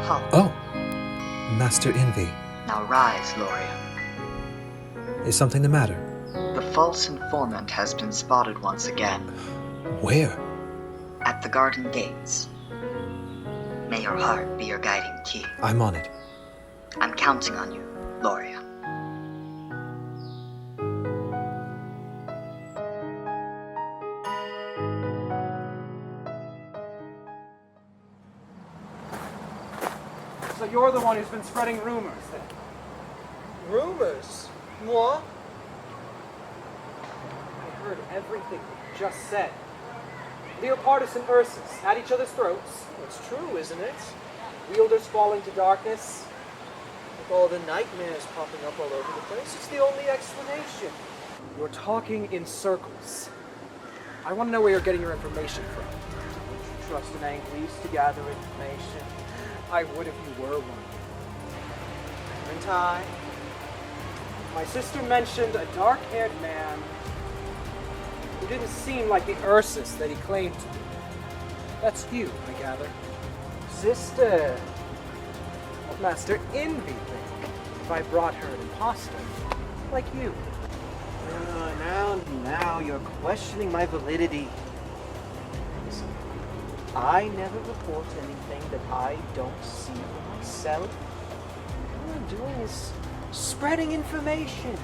halt. Oh, Master Envy. Now rise, Loria. Is something the matter? The false informant has been spotted once again. Where? At the garden gates. May your heart be your guiding key. I'm on it. I'm counting on you, Loria. So you're the one who's been spreading rumors, then? Rumors? Moi? I heard everything you just said. Leopardus and Ursus at each other's throats. It's true, isn't it? Wielders falling to darkness. With all the nightmares popping up all over the place, it's the only explanation. You're talking in circles. I want to know where you're getting your information from. Would you trust an Anglice to gather information? I would if you were one. And I? My sister mentioned a dark-haired man who didn't seem like the Ursus that he claimed to be. That's you, I gather. Sister. What Master Envy think if I brought her an imposter? Like you. Now you're questioning my validity. Listen, I never report anything that I don't see for myself. All I'm doing is spreading information.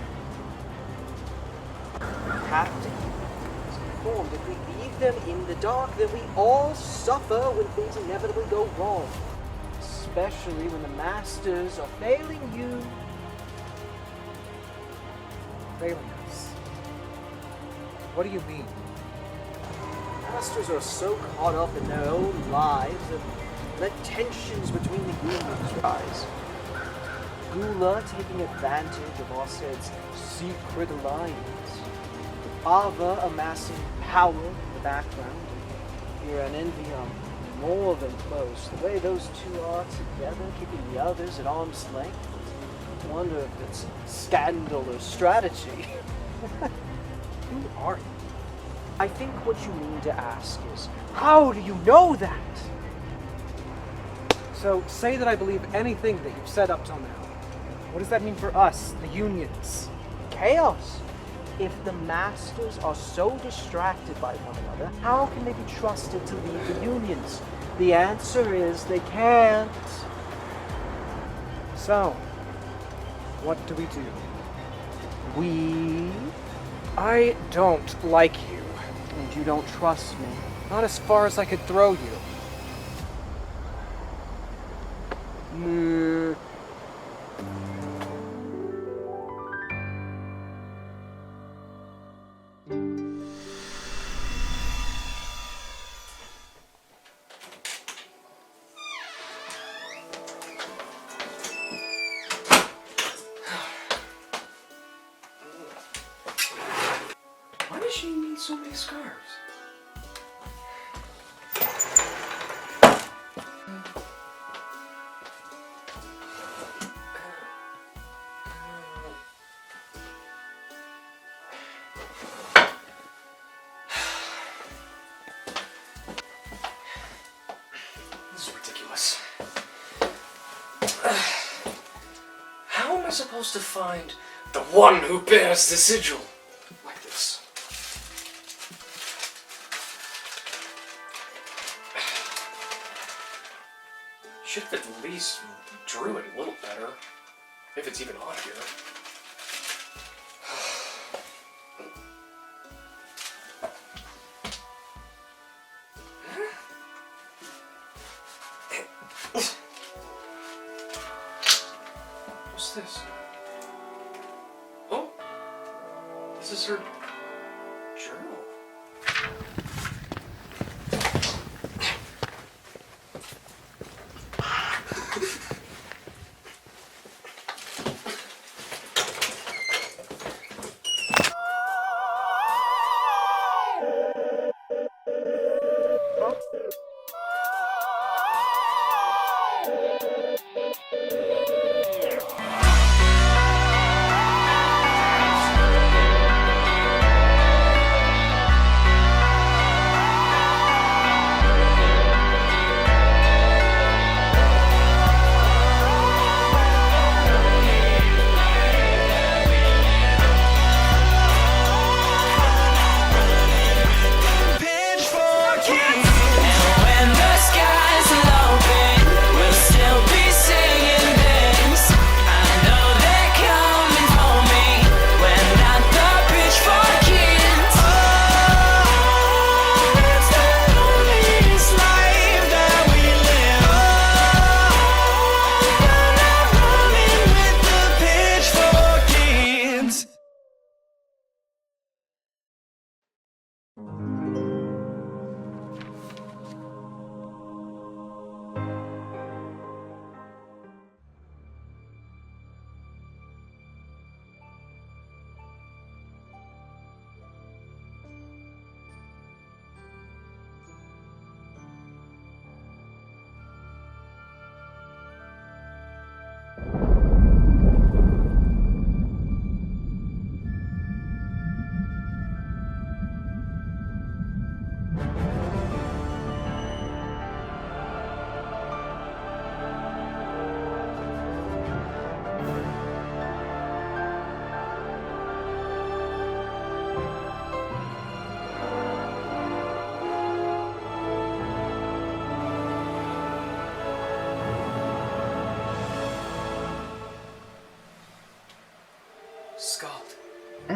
We have to keep things informed. If we leave them in the dark, then we all suffer when things inevitably go wrong. Especially when the masters are failing you. Failing us. What do you mean? Masters are so caught up in their own lives that let tensions between the unions rise. Gula taking advantage of Ossed's secret alliance. Ava amassing power in the background. Fear and envy are more than close. The way those two are together, keeping the others at arm's length. I wonder if it's scandal or strategy. Who are you? I think what you mean to ask is, how do you know that? So, say that I believe anything that you've said up till now. What does that mean for us, the unions? Chaos. If the masters are so distracted by one another, how can they be trusted to lead the unions? The answer is they can't. So, what do we do? I don't like you. And you don't trust me. Not as far as I could throw you. Why does she need so many scarves? This is ridiculous. How am I supposed to find the one who bears the sigil like this? Should have at least drew it a little better, if it's even on here. What's this? Oh, this is her journal.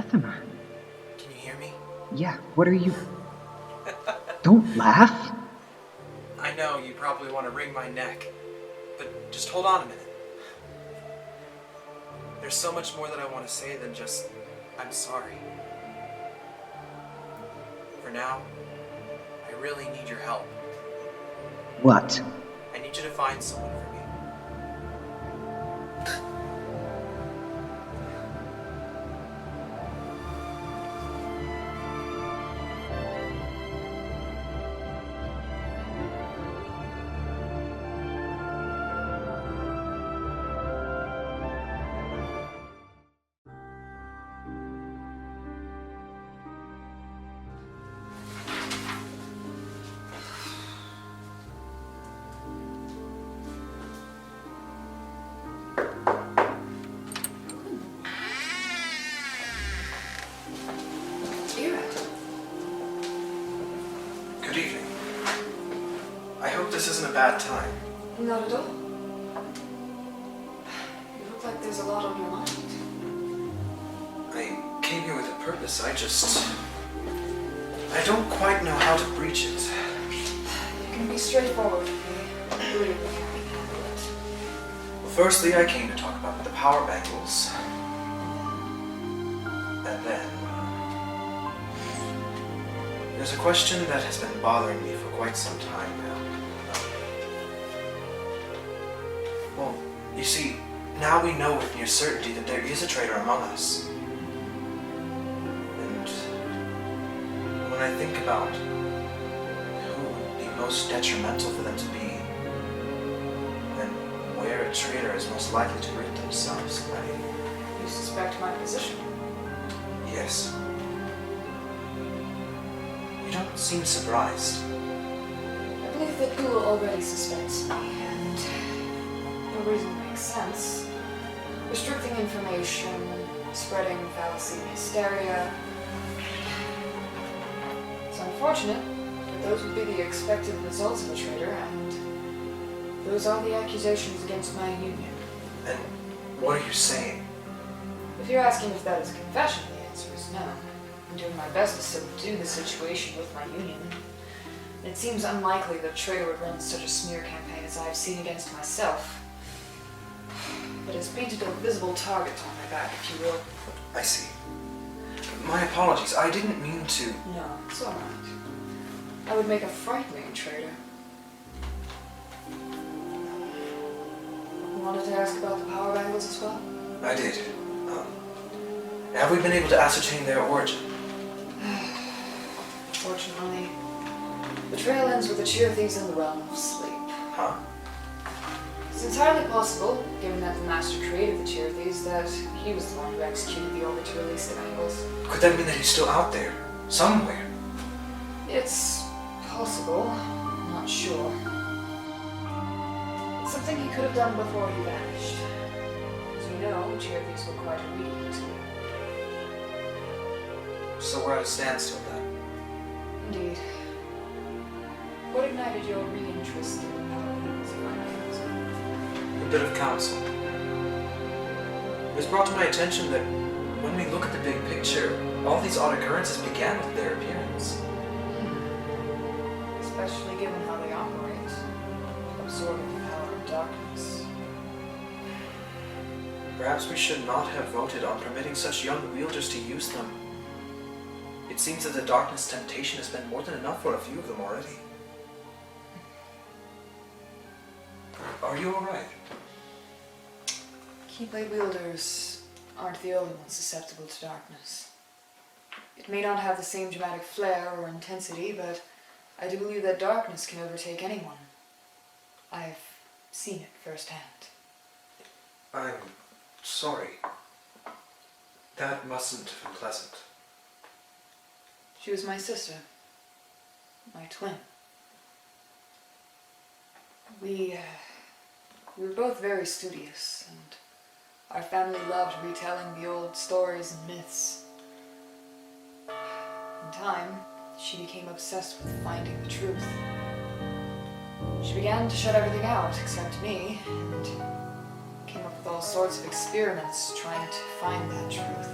Ephemer. Can you hear me? Yeah, what are you... Don't laugh! I know you probably want to wring my neck, but just hold on a minute. There's so much more that I want to say than just, I'm sorry. For now, I really need your help. What? I need you to find someone for me. Good evening. I hope this isn't a bad time. Not at all. You look like there's a lot on your mind. I came here with a purpose. I don't quite know how to breach it. You can be straightforward with me. Believe me, I can handle it. Well, firstly, I came to talk about the power bangles. And then... there's a question that has been bothering me for quite some time now. Well, you see, now we know with near certainty that there is a traitor among us. And when I think about who would be most detrimental for them to be, and where a traitor is most likely to rid themselves, You suspect my position? yes. You don't seem surprised. I believe that Ghoul already suspects me, and no reason makes sense. Restricting information, spreading fallacy and hysteria. It's unfortunate, but those would be the expected results of a traitor, and those are the accusations against my union. And what are you saying? If you're asking if that is a confession, the answer is no. I'm doing my best to subdue the situation with my union. It seems unlikely that Traitor would run such a smear campaign as I've seen against myself. But it's painted a visible target on my back, if you will. I see. My apologies. I didn't mean to... No, it's alright. I would make a frightening traitor. You wanted to ask about the power bangles as well? I did. Have we been able to ascertain their origin? Fortunately, the trail ends with the cheer thieves in the realm of sleep. Huh? It's entirely possible, given that the Master created the cheer thieves, that he was the one who executed the order to release the bangles. Could that mean that he's still out there? Somewhere? It's possible. I'm not sure. It's something he could have done before he vanished. As you know, cheer thieves were quite obedient to me. So we're at a standstill then? Indeed. What ignited your reinterest in the power bangles, if I may ask? A bit of counsel. It was brought to my attention that when we look at the big picture, all these odd occurrences began with their appearance. Especially given how they operate, absorbing the power of darkness. Perhaps we should not have voted on permitting such young wielders to use them. It seems that the darkness temptation has been more than enough for a few of them already. Are you alright? Keyblade wielders aren't the only ones susceptible to darkness. It may not have the same dramatic flair or intensity, but I do believe that darkness can overtake anyone. I've seen it firsthand. I'm sorry. That mustn't have been pleasant. She was my sister. My twin. We were both very studious, and our family loved retelling the old stories and myths. In time, she became obsessed with finding the truth. She began to shut everything out except me, and came up with all sorts of experiments trying to find that truth.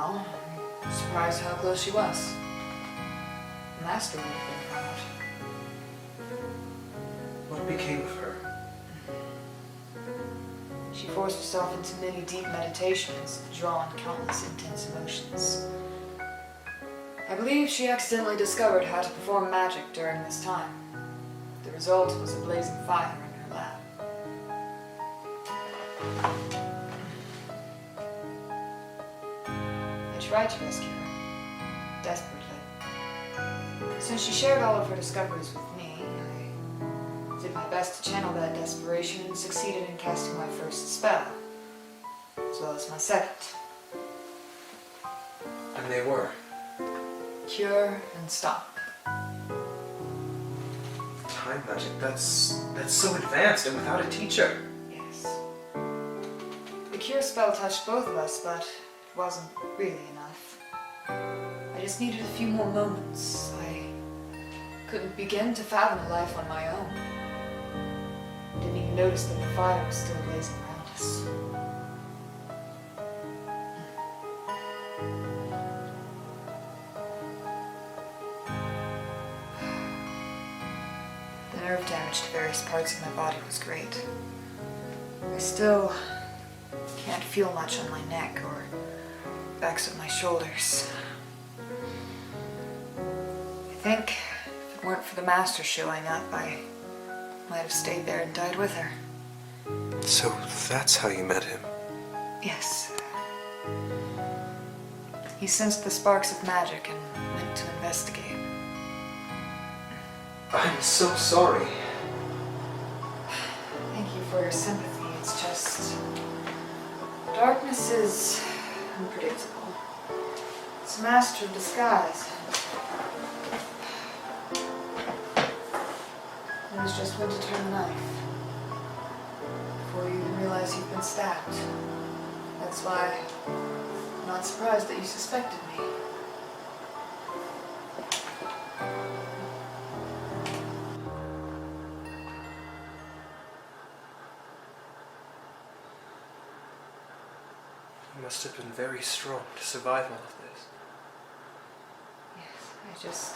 all. I'm surprised how close she was. The Master would have been proud. What became of her? She forced herself into many deep meditations that draw on countless intense emotions. I believe she accidentally discovered how to perform magic during this time. The result was a blazing fire in her lab. I tried to rescue her, desperately. Since she shared all of her discoveries with me, I did my best to channel that desperation and succeeded in casting my first spell, as well as my second. And they were? Cure and stop. Time magic, that's so advanced and without a teacher. Yes. The cure spell touched both of us, but it wasn't really enough. I just needed a few more moments. I couldn't begin to fathom a life on my own. I didn't even notice that the fire was still blazing around us. The nerve damage to various parts of my body was great. I still can't feel much on my neck or backs of my shoulders. I think if it weren't for the Master showing up, I might have stayed there and died with her. So that's how you met him? Yes. He sensed the sparks of magic and went to investigate. I'm so sorry. Thank you for your sympathy. It's just... darkness is unpredictable. It's a master of disguise. Knows just when to turn the knife. Before you even realize you've been stabbed. That's why I'm not surprised that you suspected me. You must have been very strong to survive all of this. Yes,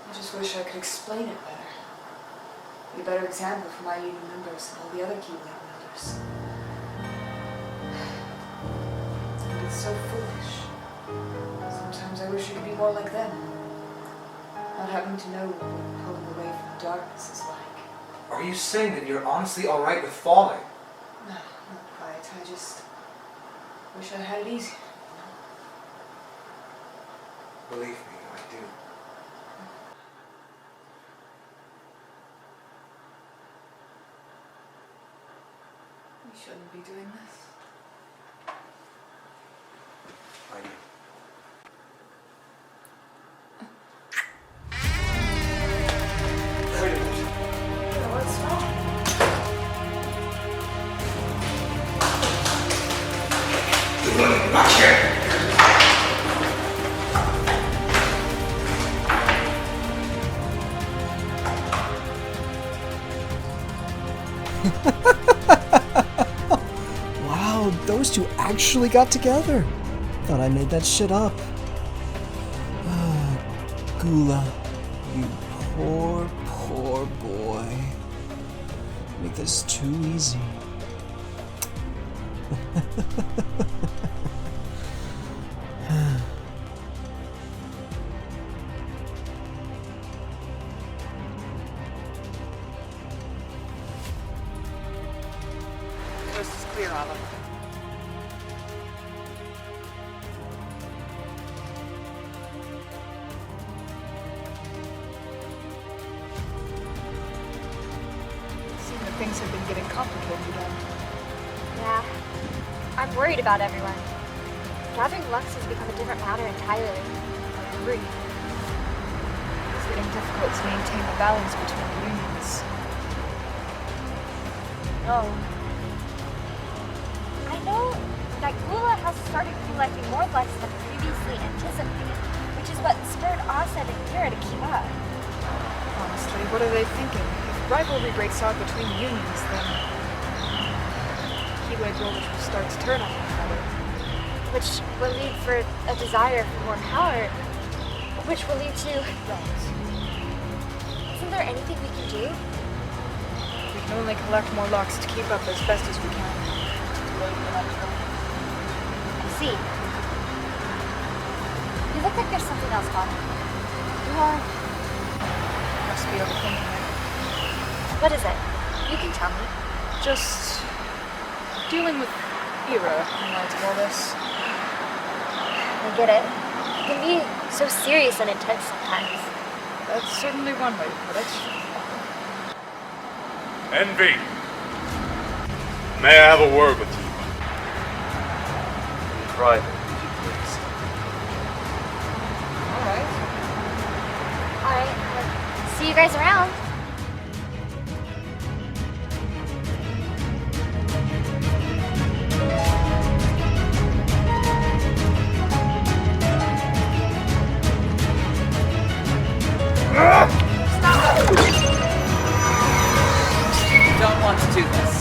I just wish I could explain it better. Be a better example for my union members and all the other Keyblade wielders. And it's so foolish. Sometimes I wish I could be more like them. Not having to know what pulling away from the darkness is like. Are you saying that you're honestly alright with falling? No, not quite. I just wish I had it easier. Believe me, I do. You shouldn't be doing this. I do. What's wrong? Wow, those two actually got together. Thought I made that shit up. Gula, you poor, poor boy. Make this too easy. Coast is clear, Ava. Seems that things have been getting complicated again. Yeah. I'm worried about everyone. Gathering Lux has become a different matter entirely. I agree. It's getting difficult to maintain the balance between the unions. Oh. I know that Gula has started collecting more Lux than previously anticipated, which is what spurred Asa and Kira to keep up. Honestly, what are they thinking? If rivalry breaks out between the unions, then Keyblade wielders will start to turn on one another. which will lead for a desire for more power, which will lead to... Isn't there anything we can do? We can only collect more locks to keep up as best as we can. I see. You look like there's something else on. You are... Must be overthinking it. What is it? You can tell me. Just dealing with Ira in light of all this. I get it. It can be so serious and intense sometimes. That's certainly one way to put it. Envy. May I have a word with you? Private, please. Alright, see you guys around. Don't want to do this.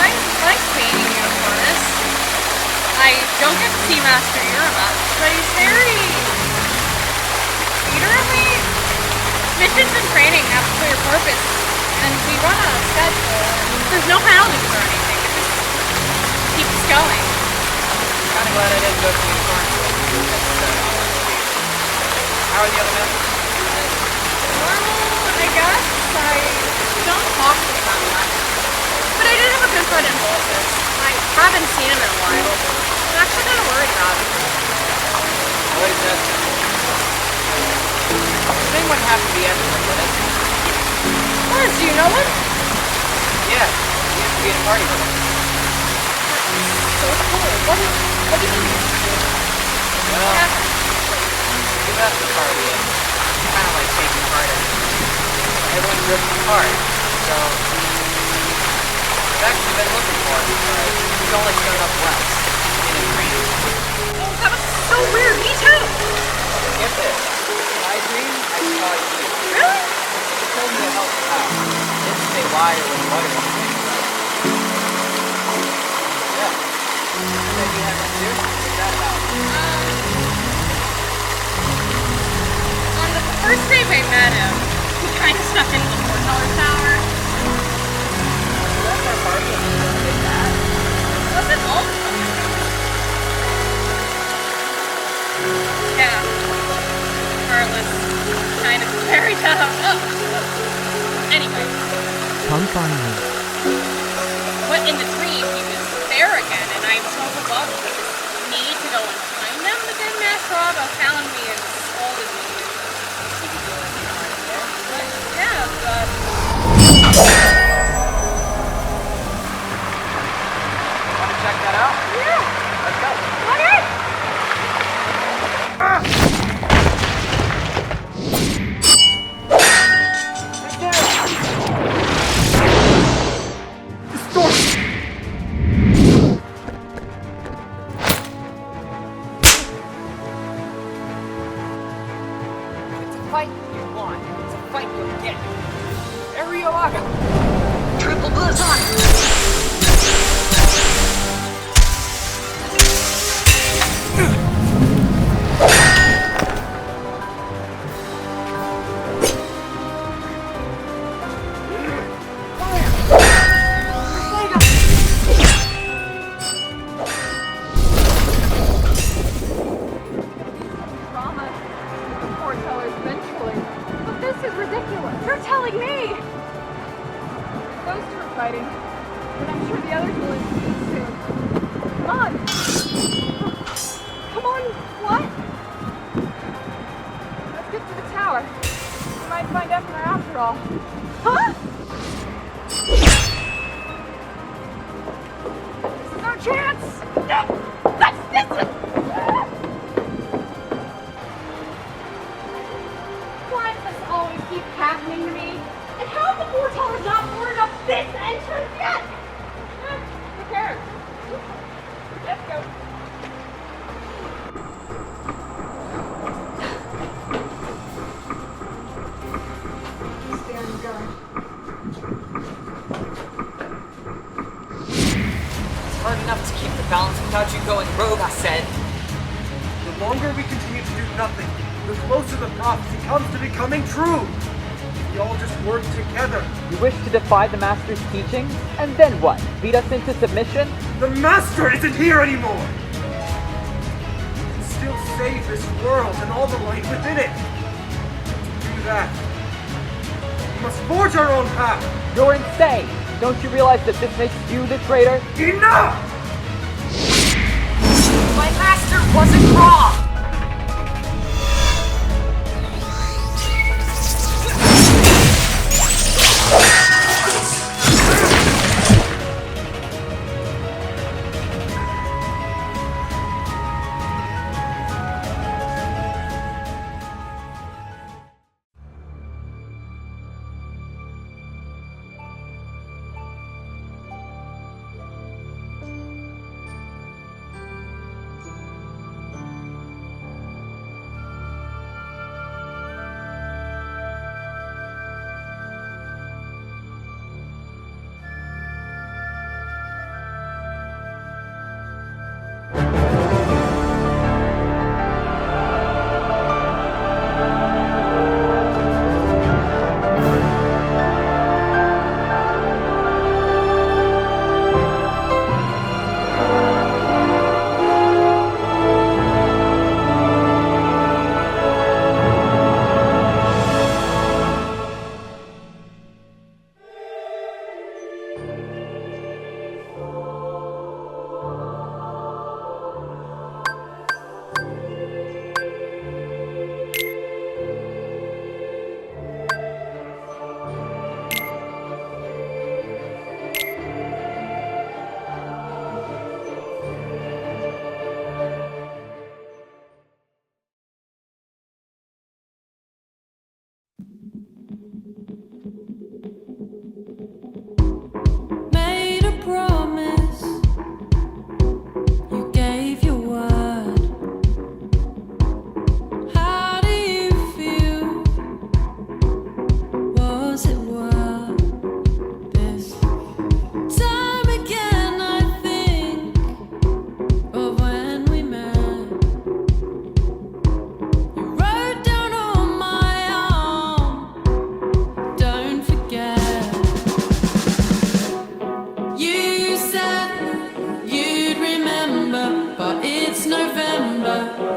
I like being in uniformist. I don't get to see Master Ava, but he's very... Literally, missions and training have a clear purpose, and we run on a schedule. There's no penalties or anything, it just keeps going. Kind of glad I didn't go to uniform. How are the other men? Normal, I guess. I don't talk to them that much. But I did have a good friend in Voltus. I haven't seen him in a while. I'm actually kind of worried about him. What is that? The thing wouldn't have to be everyone, would it? Liz, do you know him? Yeah, he used to be in a party with us. So cool. What do you mean? Well, he left the party and kind of like taking part in it. Everyone drifted apart, so I've actually been looking for him, but he's only showed up once, in a dream. Oh, that was so weird. Me too. Get this. In my dream, I saw you. Really? He told me to help him out. Didn't say why or what or anything, but yeah. You said you had one too? What's that about? On the first day we met him, he kind of snuck into the $4 tower. You left our party and you did that? Wasn't all of them. Yeah. Carlos, kind of very tough. Anyway. Come find me. But in the dream, he was there again, and I was overwhelmed with this need to go and find them. But then Master Ava found me and scolded me. But, yeah, but... Want to check that out? Yeah. Let's go. Okay. all. Huh? This is our chance! No! This is... Why does this always keep happening to me? And how have the foretellers not boarded up this entrance yet? Who cares? Let's go. Stay on your guard. It's hard enough to keep the balance without you going rogue, I said. The longer we continue to do nothing, the closer the prophecy comes to becoming true. We all just work together. You wish to defy the Master's teaching? And then what? Beat us into submission? The Master isn't here anymore! We can still save this world and all the light within it. To do that, we must forge our own path. You're insane! Don't you realize that this makes you the traitor? Enough! My master wasn't wrong! November.